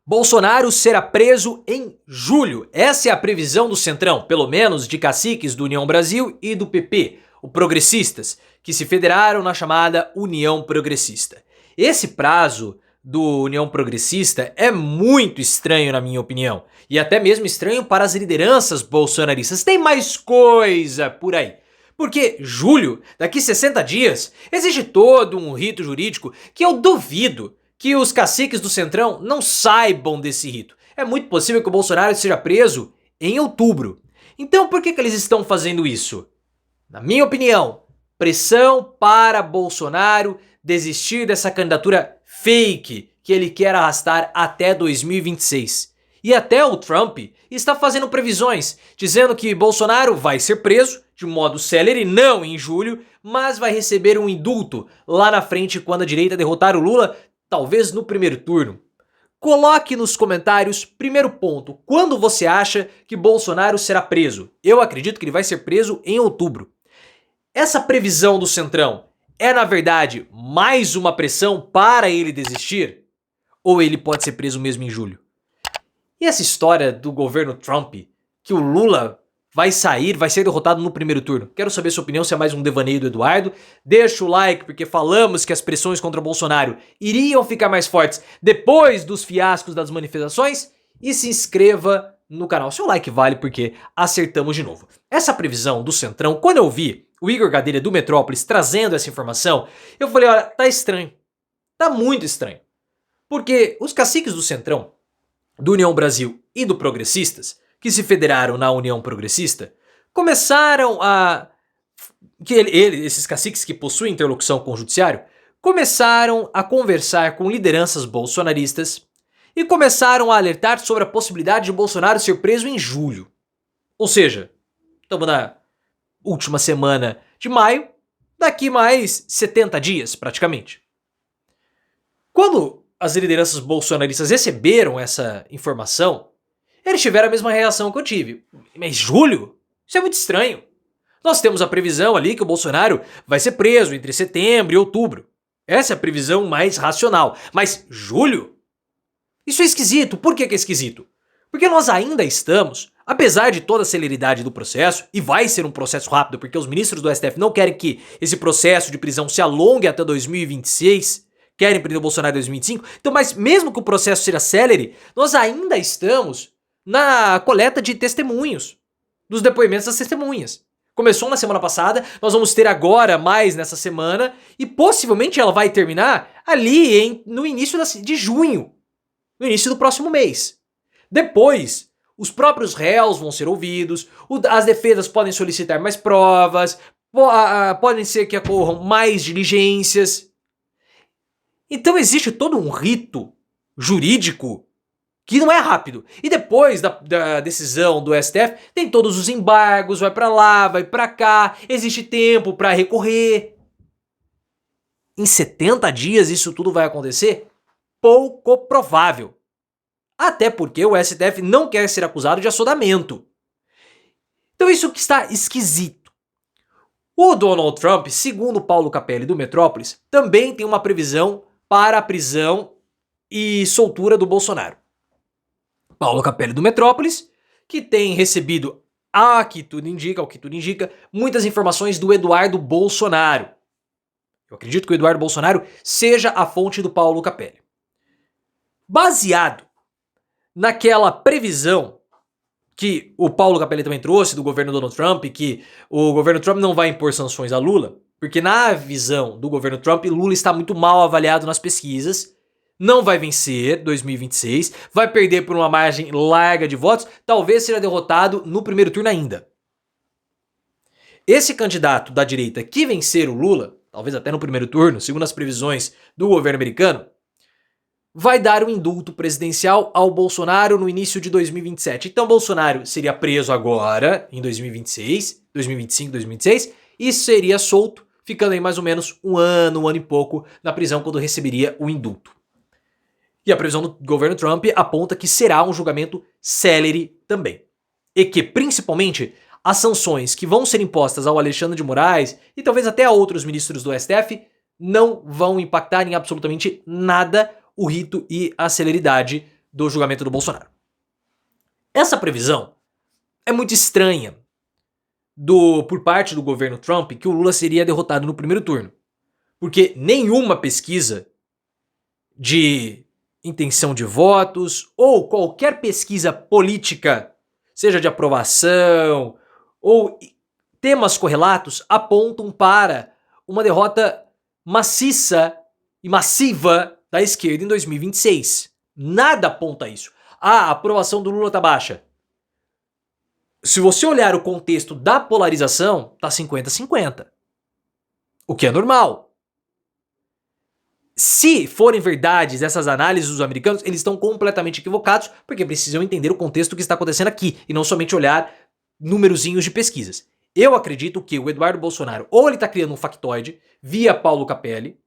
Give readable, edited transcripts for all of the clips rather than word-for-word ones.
Bolsonaro será preso em julho. Essa é a previsão do Centrão, pelo menos de caciques do União Brasil e do PP, o Progressistas, que se federaram na chamada União Progressista. Esse prazo do União Progressista é muito estranho, na minha opinião, e até mesmo estranho para as lideranças bolsonaristas. Tem mais coisa por aí. Porque julho, daqui 60 dias, existe todo um rito jurídico que eu duvido que os caciques do Centrão não saibam desse rito. É muito possível que o Bolsonaro seja preso em outubro. Então por que eles estão fazendo isso? Na minha opinião, pressão para Bolsonaro desistir dessa candidatura fake que ele quer arrastar até 2026. E até o Trump está fazendo previsões, dizendo que Bolsonaro vai ser preso de modo célere, não em julho, mas vai receber um indulto lá na frente quando a direita derrotar o Lula, talvez no primeiro turno. Coloque nos comentários, primeiro ponto, quando você acha que Bolsonaro será preso? Eu acredito que ele vai ser preso em outubro. Essa previsão do Centrão é, na verdade, mais uma pressão para ele desistir? Ou ele pode ser preso mesmo em julho? E essa história do governo Trump, que o Lula vai ser derrotado no primeiro turno? Quero saber sua opinião, se é mais um devaneio do Eduardo. Deixa o like, porque falamos que as pressões contra o Bolsonaro iriam ficar mais fortes depois dos fiascos das manifestações. E se inscreva no canal. Seu like vale porque acertamos de novo. Essa previsão do Centrão, quando eu vi o Igor Gadelha do Metrópolis trazendo essa informação, eu falei, olha, tá estranho. Tá muito estranho. Porque os caciques do Centrão, do União Brasil e do Progressistas, que se federaram na União Progressista, começaram a... esses caciques que possuem interlocução com o judiciário, começaram a conversar com lideranças bolsonaristas e começaram a alertar sobre a possibilidade de Bolsonaro ser preso em julho. Ou seja, estamos na última semana de maio, daqui mais 70 dias praticamente. Quando as lideranças bolsonaristas receberam essa informação, eles tiveram a mesma reação que eu tive. Mas julho? Isso é muito estranho. Nós temos a previsão ali que o Bolsonaro vai ser preso entre setembro e outubro. Essa é a previsão mais racional. Mas julho? Isso é esquisito. Por que é esquisito? Porque nós ainda estamos, apesar de toda a celeridade do processo, e vai ser um processo rápido, porque os ministros do STF não querem que esse processo de prisão se alongue até 2026, querem prender o Bolsonaro em 2025, então, mas mesmo que o processo seja célere, nós ainda estamos na coleta de testemunhos, dos depoimentos das testemunhas. Começou na semana passada, nós vamos ter agora mais nessa semana, e possivelmente ela vai terminar ali no início de junho, no início do próximo mês. Depois, os próprios réus vão ser ouvidos, as defesas podem solicitar mais provas, podem ser que ocorram mais diligências. Então existe todo um rito jurídico que não é rápido. E depois da decisão do STF, tem todos os embargos, vai pra lá, vai pra cá, existe tempo pra recorrer. Em 70 dias isso tudo vai acontecer? Pouco provável. Até porque o STF não quer ser acusado de assodamento. Então isso que está esquisito. O Donald Trump, segundo Paulo Capelli do Metrópolis, também tem uma previsão para a prisão e soltura do Bolsonaro. Paulo Capelli do Metrópolis, que tem recebido, ao que tudo indica, muitas informações do Eduardo Bolsonaro. Eu acredito que o Eduardo Bolsonaro seja a fonte do Paulo Capelli. Baseado naquela previsão que o Paulo Capelli também trouxe do governo Donald Trump, que o governo Trump não vai impor sanções a Lula, porque na visão do governo Trump, Lula está muito mal avaliado nas pesquisas, não vai vencer 2026, vai perder por uma margem larga de votos, talvez seja derrotado no primeiro turno ainda. Esse candidato da direita que vencer o Lula, talvez até no primeiro turno, segundo as previsões do governo americano, vai dar um indulto presidencial ao Bolsonaro no início de 2027. Então Bolsonaro seria preso agora, em 2026, 2025, 2026, e seria solto, ficando aí mais ou menos um ano e pouco na prisão quando receberia o indulto. E a previsão do governo Trump aponta que será um julgamento célere também. E que, principalmente, as sanções que vão ser impostas ao Alexandre de Moraes e talvez até a outros ministros do STF não vão impactar em absolutamente nada o rito e a celeridade do julgamento do Bolsonaro. Essa previsão é muito estranha por parte do governo Trump que o Lula seria derrotado no primeiro turno. Porque nenhuma pesquisa de intenção de votos ou qualquer pesquisa política, seja de aprovação ou temas correlatos, apontam para uma derrota maciça e massiva da esquerda em 2026. Nada aponta a isso. A aprovação do Lula tá baixa. Se você olhar o contexto da polarização, tá 50-50. O que é normal. Se forem verdades essas análises dos americanos, eles estão completamente equivocados, porque precisam entender o contexto que está acontecendo aqui, e não somente olhar numerozinhos de pesquisas. Eu acredito que o Eduardo Bolsonaro, ou ele está criando um factoide, via Paulo Capelli,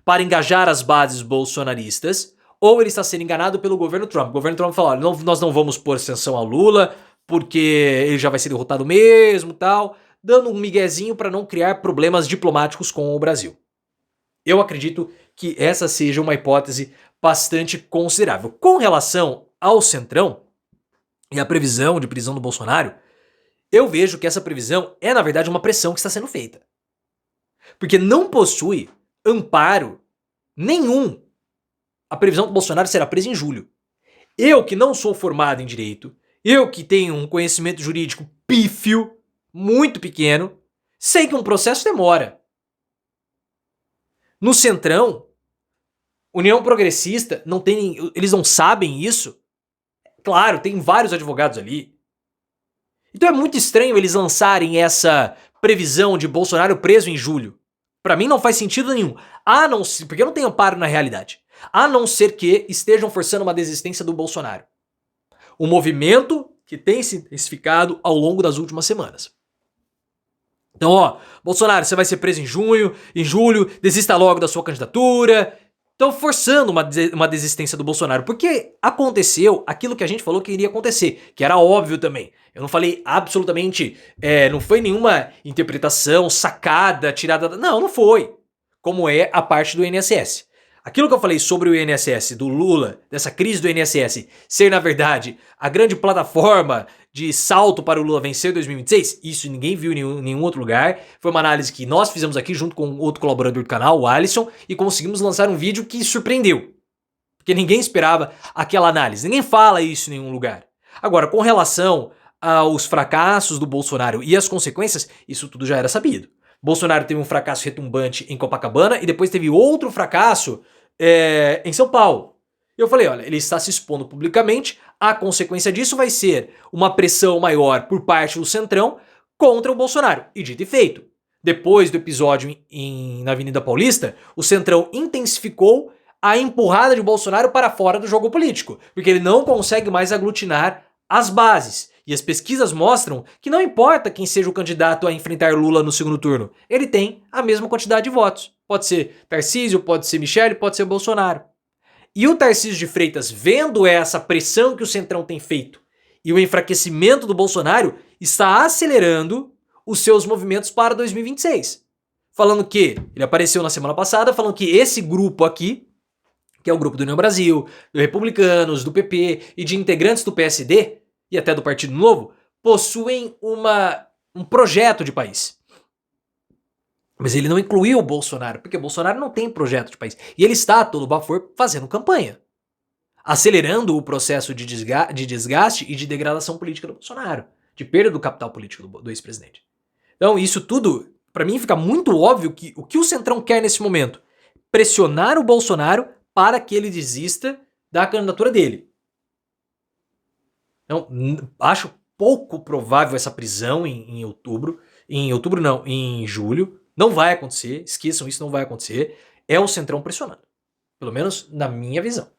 para engajar as bases bolsonaristas, ou ele está sendo enganado pelo governo Trump. O governo Trump fala, olha, nós não vamos pôr sanção ao Lula, porque ele já vai ser derrotado mesmo, tal, dando um miguezinho para não criar problemas diplomáticos com o Brasil. Eu acredito que essa seja uma hipótese bastante considerável. Com relação ao Centrão e a previsão de prisão do Bolsonaro, eu vejo que essa previsão é, na verdade, uma pressão que está sendo feita. Porque não possui amparo nenhum. A previsão do Bolsonaro será preso em julho. Eu, que não sou formado em direito, eu que tenho um conhecimento jurídico pífio, muito pequeno, sei que um processo demora. No Centrão, União Progressista, eles não sabem isso. Claro, tem vários advogados ali. Então é muito estranho eles lançarem essa previsão de Bolsonaro preso em julho. Pra mim não faz sentido nenhum. Porque eu não tenho amparo na realidade. A não ser que estejam forçando uma desistência do Bolsonaro. Um movimento que tem se intensificado ao longo das últimas semanas. Então, Bolsonaro, você vai ser preso em julho, desista logo da sua candidatura. Estão forçando uma desistência do Bolsonaro, porque aconteceu aquilo que a gente falou que iria acontecer, que era óbvio também. Eu não falei absolutamente, não foi nenhuma interpretação sacada, tirada... Não foi. Como é a parte do INSS. Aquilo que eu falei sobre o INSS, do Lula, dessa crise do INSS, ser, na verdade, a grande plataforma de salto para o Lula vencer 2026, isso ninguém viu em nenhum outro lugar. Foi uma análise que nós fizemos aqui junto com outro colaborador do canal, o Alisson, e conseguimos lançar um vídeo que surpreendeu. Porque ninguém esperava aquela análise, ninguém fala isso em nenhum lugar. Agora, com relação aos fracassos do Bolsonaro e as consequências, isso tudo já era sabido. Bolsonaro teve um fracasso retumbante em Copacabana e depois teve outro fracasso em São Paulo. Eu falei, olha, ele está se expondo publicamente, a consequência disso vai ser uma pressão maior por parte do Centrão contra o Bolsonaro. E dito e feito. Depois do episódio na Avenida Paulista, o Centrão intensificou a empurrada de Bolsonaro para fora do jogo político, porque ele não consegue mais aglutinar as bases. E as pesquisas mostram que não importa quem seja o candidato a enfrentar Lula no segundo turno, ele tem a mesma quantidade de votos. Pode ser Tarcísio, pode ser Michele, pode ser Bolsonaro. E o Tarcísio de Freitas, vendo essa pressão que o Centrão tem feito e o enfraquecimento do Bolsonaro, está acelerando os seus movimentos para 2026. Falando que, ele apareceu na semana passada, falando que esse grupo aqui, que é o grupo do União Brasil, do Republicanos, do PP e de integrantes do PSD, e até do Partido Novo, possuem um projeto de país. Mas ele não incluiu o Bolsonaro, porque o Bolsonaro não tem projeto de país. E ele está a todo vapor fazendo campanha, acelerando o processo de desgaste e de degradação política do Bolsonaro, de perda do capital político do ex-presidente. Então isso tudo, para mim, fica muito óbvio que o que o Centrão quer nesse momento? Pressionar o Bolsonaro para que ele desista da candidatura dele. Então, acho pouco provável essa prisão em outubro. Em julho. Não vai acontecer. Esqueçam isso, não vai acontecer. É o Centrão pressionando. Pelo menos na minha visão.